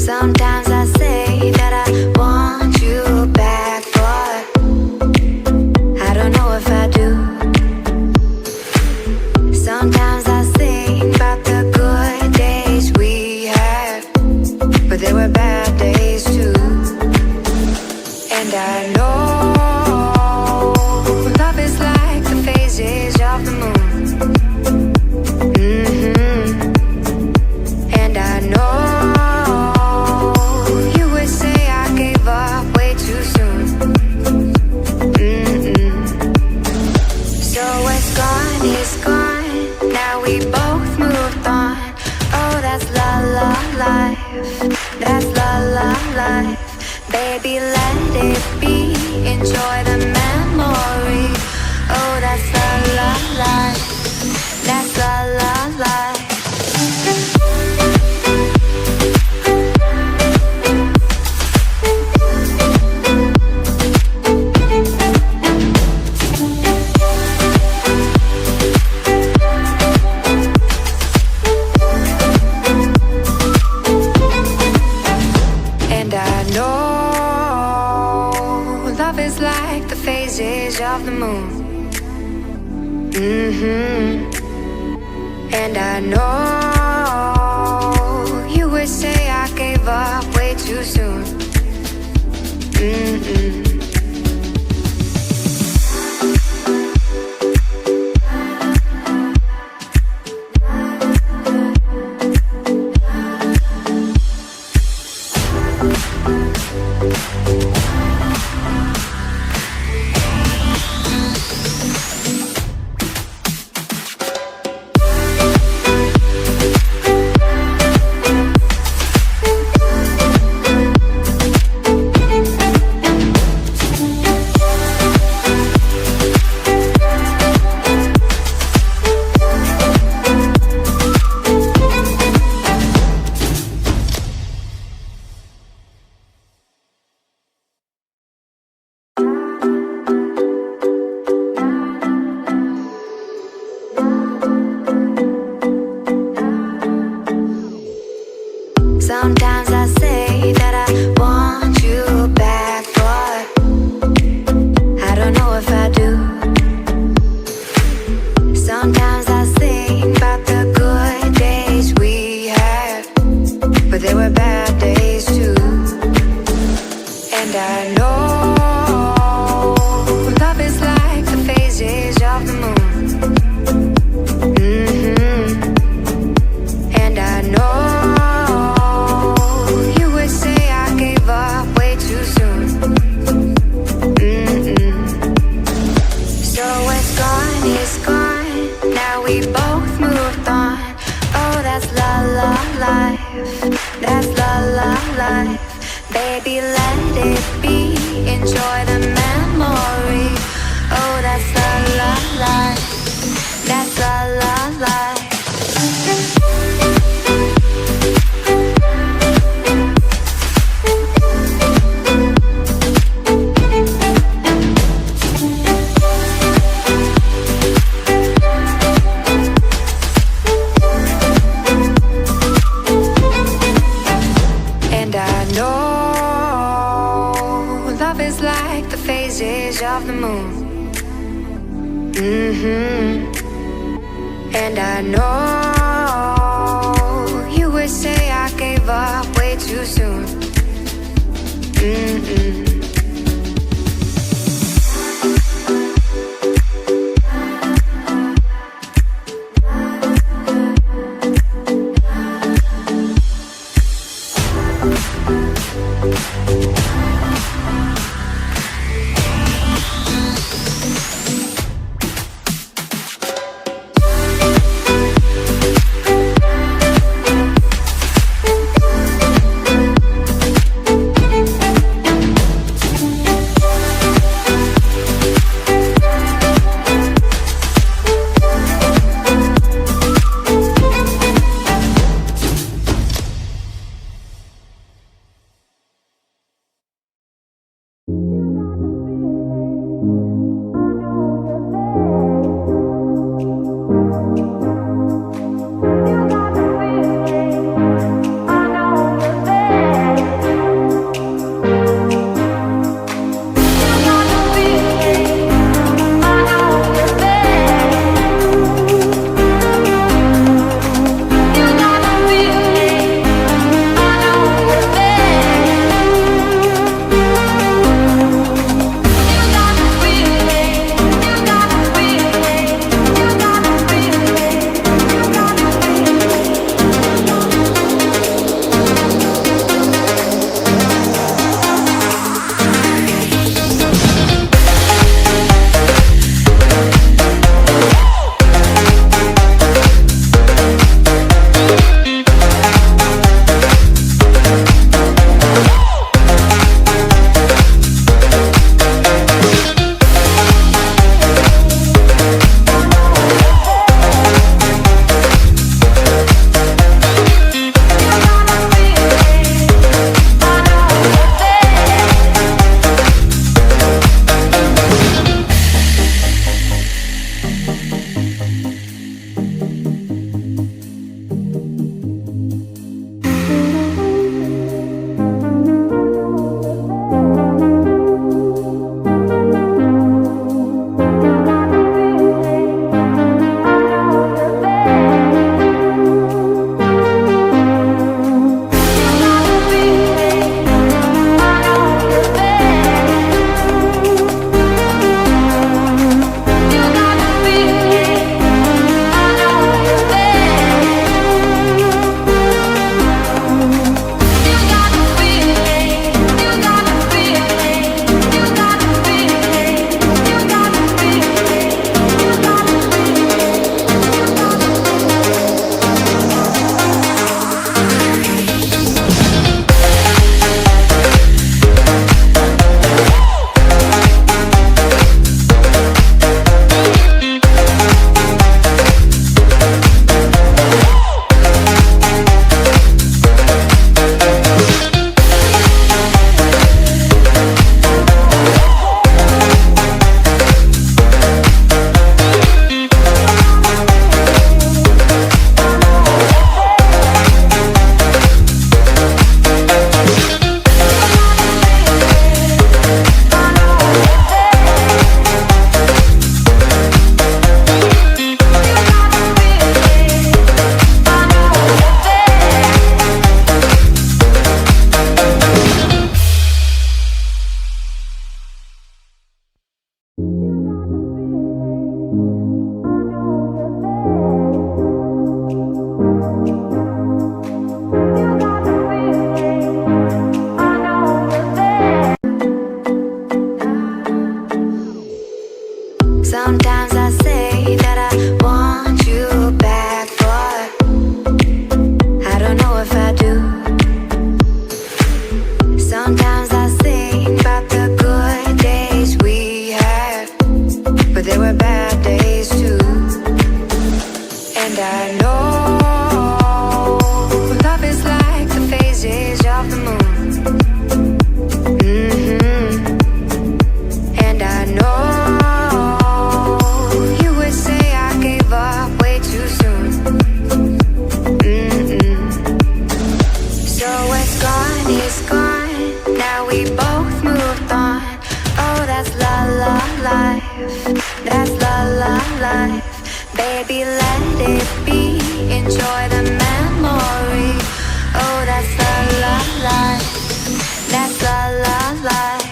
Sometimes I say that I want you back, but I don't know if I do. Sometimes I think about the good days we had, but there were bad days too. And I know love is like the phases of the moon. And I know you would say I gave up way too soon. So it's gone, it's gone. Now we both moved on. Oh, that's la la life. That's la la life. Baby, let it be. Enjoy the memory. Oh, that's la la life. That's la la life. Of the moon. And I know you would say I gave up way too soon. Sometimes I say that I want you back, but I don't know if I do. Sometimes I think about the good days we had, but there were bad days too. And I know love is like the phases of the moon. And I know we both moved on. Oh, that's la la life. That's la la life. Baby, let it be. Enjoy the memory. Oh, that's la la life. That's la la life. Of the moon. And I know you would say I gave up way too soon. Sometimes I say that I want you back, but I don't know if I do. Sometimes I think about the good days we had, but there were bad days too. And I know love is like the phases of the moon. And I know you would say I gave up way too soon. So what's gone is gone. Now we both moved on. Oh, that's la la life. That's la la life. Baby, let it be. Enjoy the memory. Oh, that's la la life. That's la la life.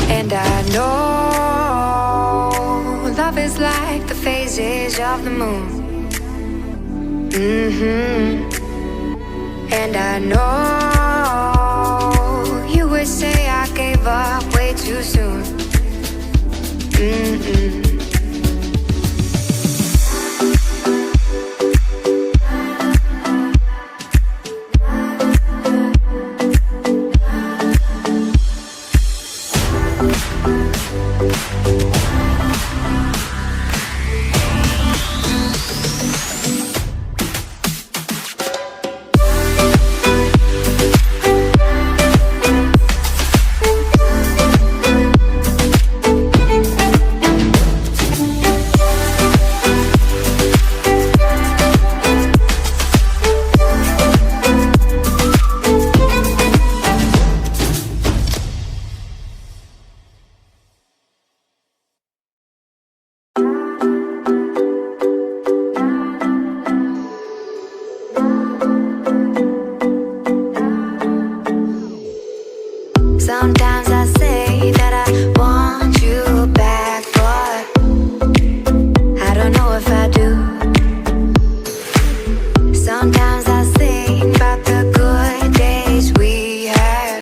And I know love is like the phases of the moon. And I know you would say I gave up way too soon. Sometimes I say